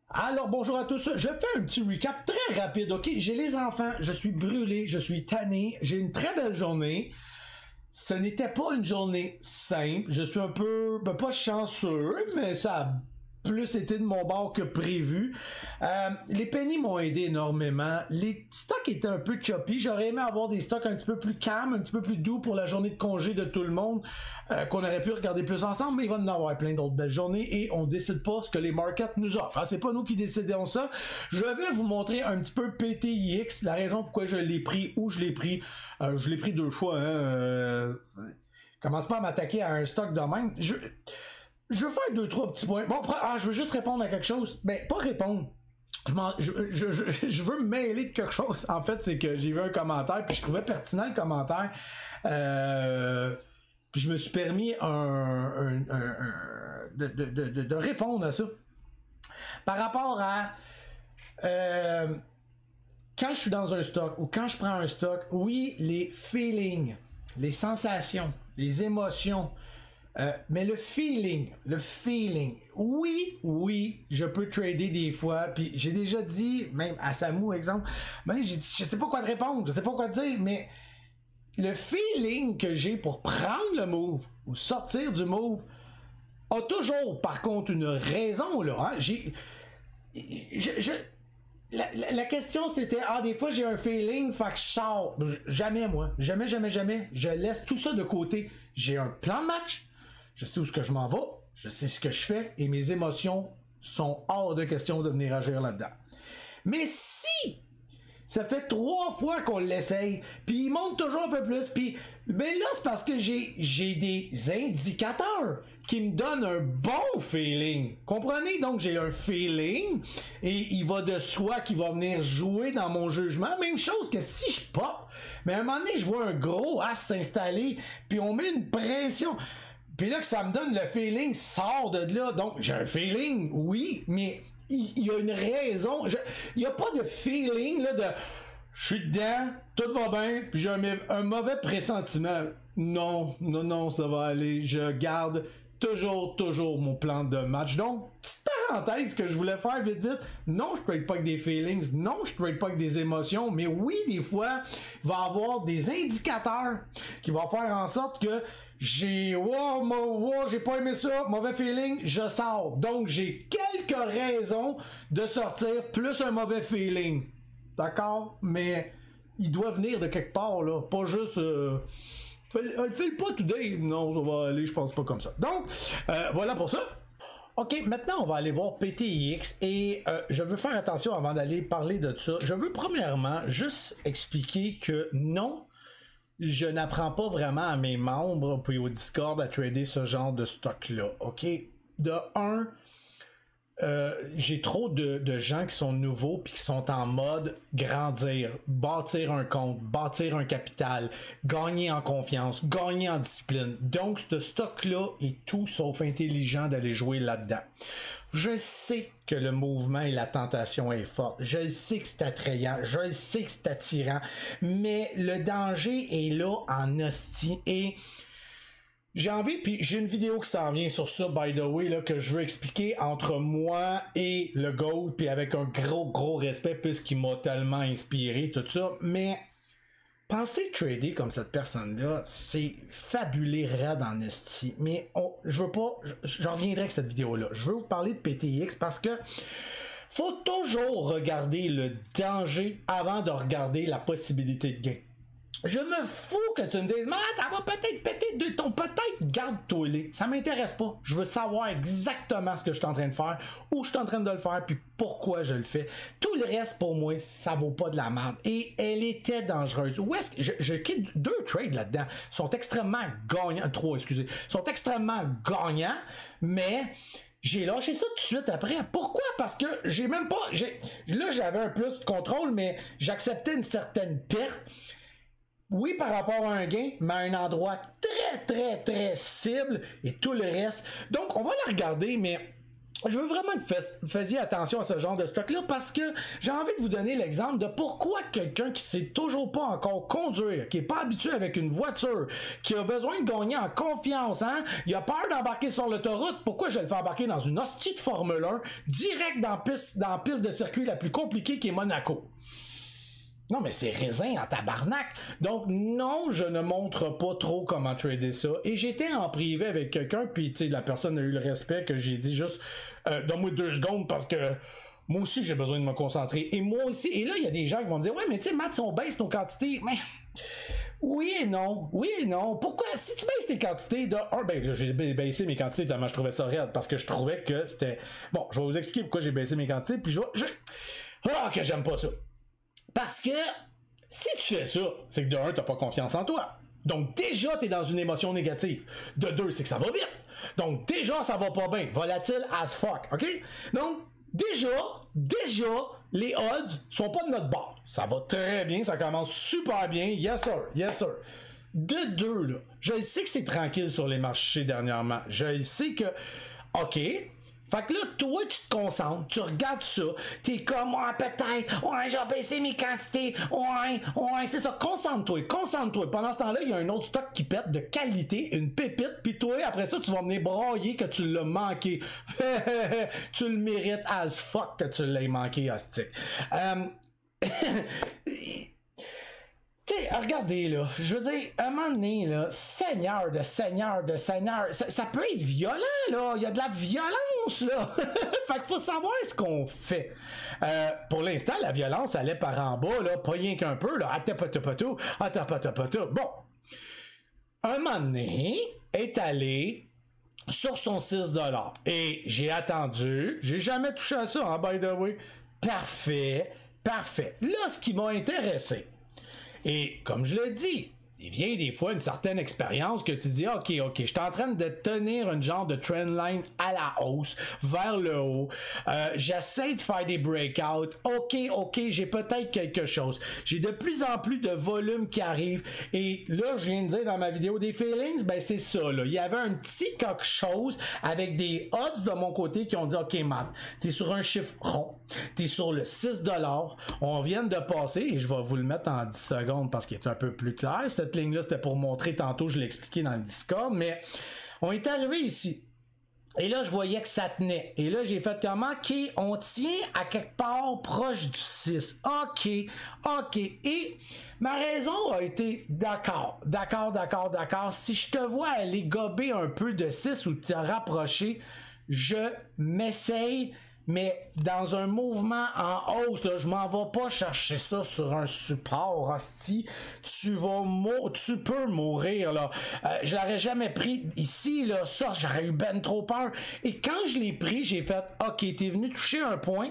Alors bonjour à tous, je fais un petit recap très rapide, ok? J'ai les enfants, je suis brûlé, je suis tanné, j'ai une très belle journée. Ce n'était pas une journée simple, je suis un peu, pas chanceux, mais ça a plus été de mon bord que prévu. Les pennies m'ont aidé énormément. Les stocks étaient un peu choppy. J'aurais aimé avoir des stocks un petit peu plus calmes, un petit peu plus doux pour la journée de congé de tout le monde, qu'on aurait pu regarder plus ensemble, mais il va y en avoir plein d'autres belles journées et on décide pas ce que les markets nous offrent. C'est pas nous qui décidons ça. Je vais vous montrer un petit peu PTIX, la raison pourquoi je l'ai pris, où je l'ai pris. Je l'ai pris 2 fois. Commence pas à m'attaquer à un stock de même. Je veux faire 2-3 petits points. Bon, je veux juste répondre à quelque chose. Ben, pas répondre. Je veux me mêler de quelque chose. En fait, c'est que j'ai vu un commentaire, puis je trouvais pertinent le commentaire. Puis je me suis permis de répondre à ça. Par rapport à... quand je suis dans un stock, ou quand je prends un stock, oui, les feelings, les sensations, les émotions... mais le feeling, oui, je peux trader des fois, puis j'ai déjà dit, même à Samu, exemple, ben, j'ai dit, je sais pas quoi te répondre, je sais pas quoi te dire, mais le feeling que j'ai pour prendre le move, ou sortir du move, a toujours, par contre, une raison, là, hein? La question c'était, des fois j'ai un feeling, fait que je sors. Jamais, moi. Jamais. Je laisse tout ça de côté. J'ai un plan de match. Je sais où ce que je m'en vais, je sais ce que je fais et mes émotions sont hors de question de venir agir là-dedans. Mais si ça fait 3 fois qu'on l'essaye, puis il monte toujours un peu plus, puis ben là c'est parce que j'ai des indicateurs qui me donnent un bon feeling. Comprenez? Donc j'ai un feeling et il va de soi qui va venir jouer dans mon jugement. Même chose que si je pop, mais à un moment donné je vois un gros as s'installer, puis on met une pression. Puis là que ça me donne le feeling sort de là. Donc j'ai un feeling, oui, mais il y a une raison. Il n'y a pas de feeling là de je suis dedans, tout va bien, puis j'ai un mauvais pressentiment. Non, ça va aller. Je garde toujours mon plan de match. Donc, petite parenthèse que je voulais faire vite. Non, je trade pas avec des feelings. Non, je trade pas avec des émotions. Mais oui, des fois, il va y avoir des indicateurs qui vont faire en sorte que j'ai pas aimé ça, mauvais feeling, je sors. Donc, j'ai quelques raisons de sortir plus un mauvais feeling. D'accord? Mais il doit venir de quelque part, là. Pas juste... le file pas today. Non, ça va aller, je pense pas comme ça. Donc, voilà pour ça. Ok, maintenant on va aller voir PTIX et je veux faire attention avant d'aller parler de ça. Je veux premièrement juste expliquer que non, je n'apprends pas vraiment à mes membres puis au Discord à trader ce genre de stock-là. Ok? De un, j'ai trop de gens qui sont nouveaux puis qui sont en mode grandir, bâtir un compte, bâtir un capital, gagner en confiance, gagner en discipline. Donc ce stock-là est tout sauf intelligent d'aller jouer là-dedans. Je sais que le mouvement et la tentation est forte. Je sais que c'est attrayant. Je sais que c'est attirant. Mais le danger est là en hostie et j'ai envie, puis j'ai une vidéo qui s'en vient sur ça, by the way, là, que je veux expliquer entre moi et le GOAT, puis avec un gros respect, puisqu'il m'a tellement inspiré, tout ça. Mais penser trader comme cette personne-là, c'est fabulé raide en esti. Mais je veux pas, je reviendrai avec cette vidéo-là. Je veux vous parler de PTX parce que faut toujours regarder le danger avant de regarder la possibilité de gain. Je me fous que tu me dises, mais t'as va peut-être péter de ton peut-être, garde-toi les. Ça m'intéresse pas. Je veux savoir exactement ce que je suis en train de faire, où je suis en train de le faire, puis pourquoi je le fais. Tout le reste, pour moi, ça vaut pas de la merde. Et elle était dangereuse. Où est-ce que je quitte 2 trades là-dedans? Sont extrêmement gagnants. 3, excusez. Sont extrêmement gagnants, mais j'ai lâché ça tout de suite après. Pourquoi? Parce que j'ai même pas. Là, j'avais un plus de contrôle, mais j'acceptais une certaine perte. Oui, par rapport à un gain, mais à un endroit très cible et tout le reste. Donc, on va la regarder, mais je veux vraiment que vous fassiez attention à ce genre de stock-là parce que j'ai envie de vous donner l'exemple de pourquoi quelqu'un qui sait toujours pas encore conduire, qui est pas habitué avec une voiture, qui a besoin de gagner en confiance, hein, il a peur d'embarquer sur l'autoroute, pourquoi je le fais embarquer dans une hostie de Formule 1 direct dans la piste de circuit la plus compliquée qui est Monaco? Non, mais c'est raisin en tabarnak. Donc, non, je ne montre pas trop comment trader ça. Et j'étais en privé avec quelqu'un, puis, tu sais, la personne a eu le respect que j'ai dit juste, donne-moi 2 secondes parce que moi aussi, j'ai besoin de me concentrer. Et moi aussi. Et là, il y a des gens qui vont me dire, ouais, mais tu sais, Matt, si on baisse nos quantités, mais... Oui et non. Oui et non. Pourquoi? Si tu baisses tes quantités de... ben là, j'ai baissé mes quantités tellement je trouvais ça raide, parce que je trouvais que c'était... Bon, je vais vous expliquer pourquoi j'ai baissé mes quantités, puis Ah, que j'aime pas ça. Parce que si tu fais ça, c'est que de un, t'as pas confiance en toi. Donc déjà, t'es dans une émotion négative. De deux, c'est que ça va vite. Donc déjà, ça va pas bien. Volatile as fuck, ok? Donc déjà, les odds sont pas de notre bord. Ça va très bien, ça commence super bien. Yes sir, yes sir. De deux, là, je sais que c'est tranquille sur les marchés dernièrement. Je sais que, ok... Fait que là, toi, tu te concentres, tu regardes ça, t'es comme, ouais, peut-être, ouais, j'ai baissé mes quantités, ouais, c'est ça, concentre-toi. Pendant ce temps-là, il y a un autre stock qui pète de qualité, une pépite, pis toi, après ça, tu vas venir brailler que tu l'as manqué. Tu le mérites as fuck que tu l'aies manqué, hostique. T'sais, regardez là, je veux dire, un moment donné, là, seigneur, ça peut être violent, là, il y a de la violence, là. Fait qu'il faut savoir ce qu'on fait. Pour l'instant, la violence allait par en bas, là, pas rien qu'un peu, là, bon. Un moment donné, est allé sur son 6$. Et j'ai attendu, j'ai jamais touché à ça, hein, by the way. Parfait. Là, ce qui m'a intéressé, et comme je l'ai dit, il vient des fois une certaine expérience que tu dis, ok, je suis en train de tenir une genre de trendline à la hausse, vers le haut. J'essaie de faire des breakouts. Ok, j'ai peut-être quelque chose. J'ai de plus en plus de volume qui arrive. Et là, je viens de dire dans ma vidéo des feelings, ben c'est ça, là. Il y avait un petit quelque chose avec des odds de mon côté qui ont dit, ok, Matt, t'es sur un chiffre rond. T'es sur le 6$. On vient de passer, et je vais vous le mettre en 10 secondes parce qu'il est un peu plus clair. Cette ligne-là, c'était pour montrer tantôt, je l'ai expliqué dans le Discord, mais on est arrivé ici. Et là, je voyais que ça tenait. Et là, j'ai fait comment? OK, on tient à quelque part proche du 6. OK. Et ma raison a été d'accord. Si je te vois aller gober un peu de 6 ou te rapprocher, je m'essaye, mais dans un mouvement en hausse, là, je m'en vais pas chercher ça sur un support, hostie. Tu peux mourir, là. Je l'aurais jamais pris ici, là, ça, j'aurais eu ben trop peur. Et quand je l'ai pris, j'ai fait, ok, t'es venu toucher un point,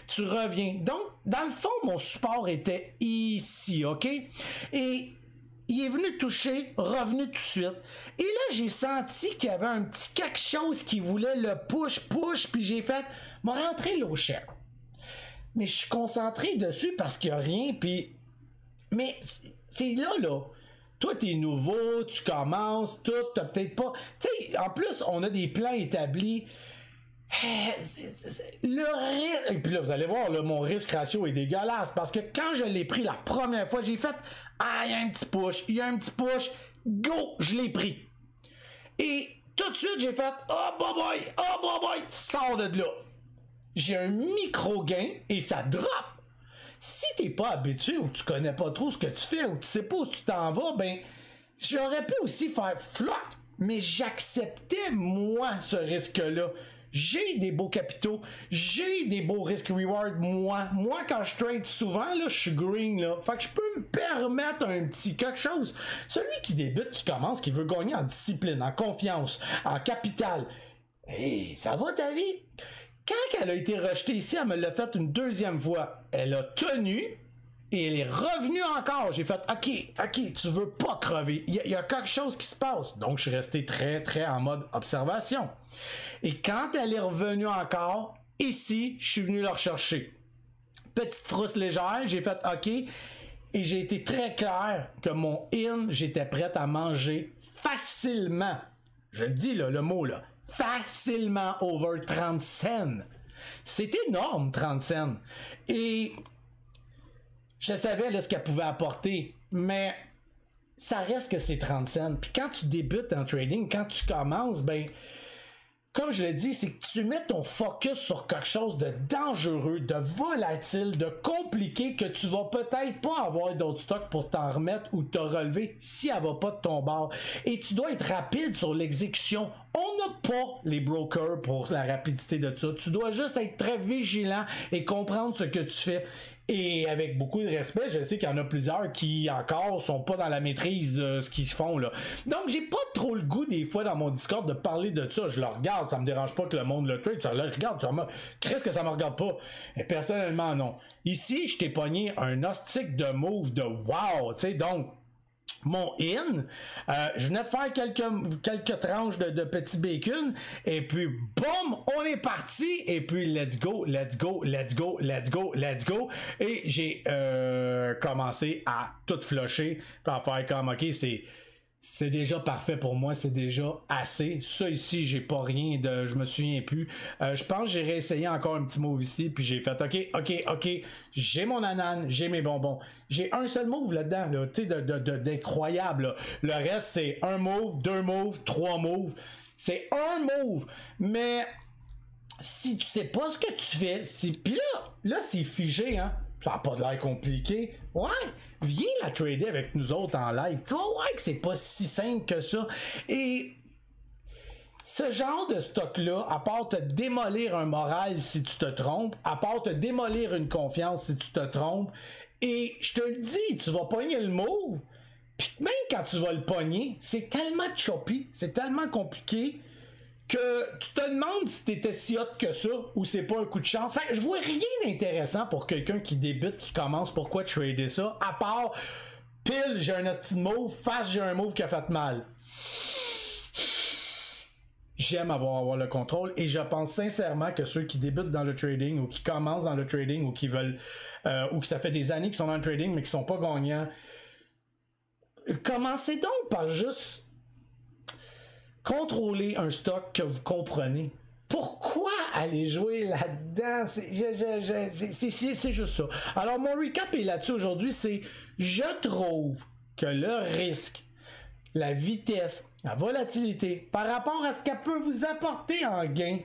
tu reviens. Donc, dans le fond, mon support était ici, ok? Et il est venu toucher, revenu tout de suite. Et là, j'ai senti qu'il y avait un petit quelque chose qui voulait le push, puis j'ai fait, m'a rentré l'eau chère. Mais je suis concentré dessus parce qu'il n'y a rien, puis... Mais c'est là. Toi, t'es nouveau, tu commences, tout, t'as peut-être pas... Tu sais, en plus, on a des plans établis. Le risque, et puis là vous allez voir là, mon risque ratio est dégueulasse parce que quand je l'ai pris la première fois, j'ai fait il y a un petit push, go, je l'ai pris. Et tout de suite j'ai fait oh boy, sors de là. J'ai un micro gain et ça drop. Si t'es pas habitué ou tu connais pas trop ce que tu fais ou tu sais pas où tu t'en vas, ben j'aurais pu aussi faire floc, mais j'acceptais moi ce risque-là. J'ai des beaux capitaux, j'ai des beaux risques-reward, moi. Moi, quand je trade souvent, là, je suis green, là. Fait que je peux me permettre un petit quelque chose. Celui qui débute, qui commence, qui veut gagner en discipline, en confiance, en capital. Hey, ça va ta vie? Quand elle a été rejetée ici, elle me l'a fait une deuxième fois. Elle a tenu et elle est revenue encore. J'ai fait OK, tu veux pas crever. Il y a quelque chose qui se passe. Donc, je suis resté très, très en mode observation. Et quand elle est revenue encore, ici, je suis venu la rechercher. Petite frousse légère, j'ai fait OK. Et j'ai été très clair que mon in, j'étais prête à manger facilement. Je le dis là, le mot là. facilement over 30 cents. C'est énorme, 30 cents. Et je savais là, ce qu'elle pouvait apporter, mais ça reste que c'est 30 cents. Puis quand tu débutes en trading, quand tu commences, ben, comme je l'ai dit, c'est que tu mets ton focus sur quelque chose de dangereux, de volatile, de compliqué, que tu vas peut-être pas avoir d'autres stocks pour t'en remettre ou te relever si elle va pas de ton bord. Et tu dois être rapide sur l'exécution. On n'a pas les brokers pour la rapidité de ça. Tu dois juste être très vigilant et comprendre ce que tu fais. Et avec beaucoup de respect, je sais qu'il y en a plusieurs qui encore sont pas dans la maîtrise de ce qu'ils font là. Donc j'ai pas trop le goût des fois dans mon Discord de parler de ça. Je le regarde, ça me dérange pas que le monde le trade. Ça le regarde, qu'est-ce que ça me regarde pas? Et personnellement non. Ici, je t'ai pogné un hostique de move de wow, tu sais, donc mon in, je venais de faire quelques tranches de petits bacon et puis boum, on est parti et puis let's go et j'ai commencé à tout flusher puis à faire comme ok, c'est déjà parfait pour moi, c'est déjà assez. Ça ici, j'ai pas rien de... Je me souviens plus. Je pense que j'ai réessayé encore un petit move ici, puis j'ai fait ok, j'ai mon ananas, j'ai mes bonbons. J'ai un seul move là-dedans, là, tu sais, d'incroyable. Le reste, c'est un move, deux moves, trois moves. C'est un move, mais si tu sais pas ce que tu fais, puis là c'est figé, hein. Ça n'a pas de l'air compliqué. Ouais, viens la trader avec nous autres en live. Tu vois, ouais, que c'est pas si simple que ça. Et ce genre de stock-là, à part te démolir un moral si tu te trompes, à part te démolir une confiance si tu te trompes, et je te le dis, tu vas pogner le move, puis même quand tu vas le pogner, c'est tellement choppy, c'est tellement compliqué, que tu te demandes si t'étais si hot que ça ou c'est pas un coup de chance. Fait que je vois rien d'intéressant pour quelqu'un qui débute, qui commence. Pourquoi trader ça? À part pile, j'ai un hostie de move, face, j'ai un move qui a fait mal. J'aime avoir le contrôle et je pense sincèrement que ceux qui débutent dans le trading ou qui commencent dans le trading ou qui veulent ou que ça fait des années qu'ils sont dans le trading mais qui sont pas gagnants, commencez donc par juste contrôler un stock que vous comprenez. Pourquoi aller jouer là-dedans? C'est juste ça. Alors, mon recap est là-dessus aujourd'hui, c'est je trouve que le risque, la vitesse, la volatilité, par rapport à ce qu'elle peut vous apporter en gain,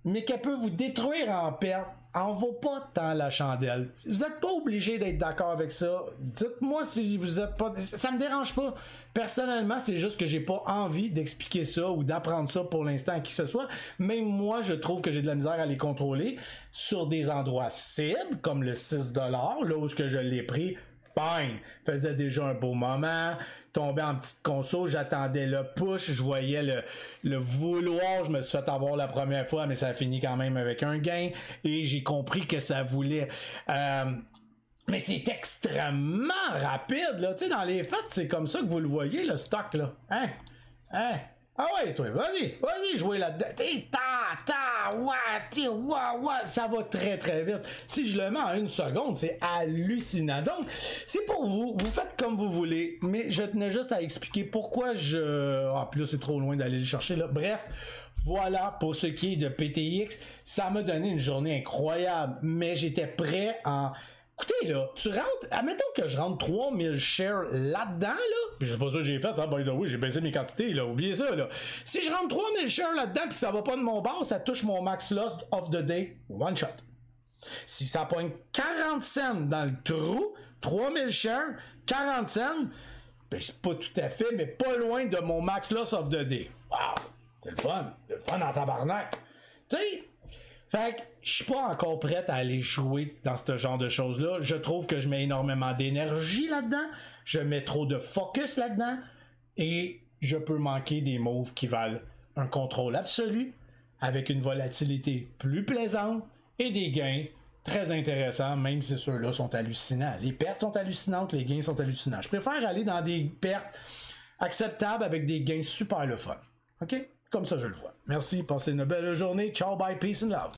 mais qu'elle peut vous détruire en perte, en vaut pas tant la chandelle. Vous n'êtes pas obligé d'être d'accord avec ça. Dites-moi si vous êtes pas... Ça me dérange pas. Personnellement, c'est juste que j'ai pas envie d'expliquer ça ou d'apprendre ça pour l'instant à qui que ce soit. Même moi, je trouve que j'ai de la misère à les contrôler sur des endroits cibles, comme le 6$, là où je l'ai pris. Fine, faisait déjà un beau moment, tombé en petite console, j'attendais le push, je voyais le vouloir, je me suis fait avoir la première fois, mais ça a fini quand même avec un gain, et j'ai compris que ça voulait... mais c'est extrêmement rapide, là, tu sais, dans les faits, c'est comme ça que vous le voyez, le stock, là. Hein? Ah ouais, toi, vas-y, jouez là-dedans. Ça va très très vite. Si je le mets en 1 seconde, c'est hallucinant. Donc, c'est pour vous. Vous faites comme vous voulez. Mais je tenais juste à expliquer pourquoi je... Ah, puis là, c'est trop loin d'aller le chercher, là. Bref, voilà pour ce qui est de PTX. Ça m'a donné une journée incroyable. Mais j'étais prêt en... Écoutez, là, tu rentres, admettons que je rentre 3000 shares là-dedans, là, puis c'est pas ça que j'ai fait, hein, by the way, j'ai baissé mes quantités, là, oubliez ça, là. Si je rentre 3000 shares là-dedans, puis ça va pas de mon bord, ça touche mon max loss of the day, one shot. Si ça pogne 40 cents dans le trou, 3000 shares, 40 cents, ben c'est pas tout à fait, mais pas loin de mon max loss of the day. Wow! C'est le fun en tabarnak. Tu sais, fait que je suis pas encore prête à aller jouer dans ce genre de choses-là. Je trouve que je mets énormément d'énergie là-dedans. Je mets trop de focus là-dedans. Et je peux manquer des moves qui valent un contrôle absolu avec une volatilité plus plaisante et des gains très intéressants, même si ceux-là sont hallucinants. Les pertes sont hallucinantes, les gains sont hallucinants. Je préfère aller dans des pertes acceptables avec des gains super le fun. OK? Comme ça, je le vois. Merci, passez une belle journée. Ciao, bye, peace and love.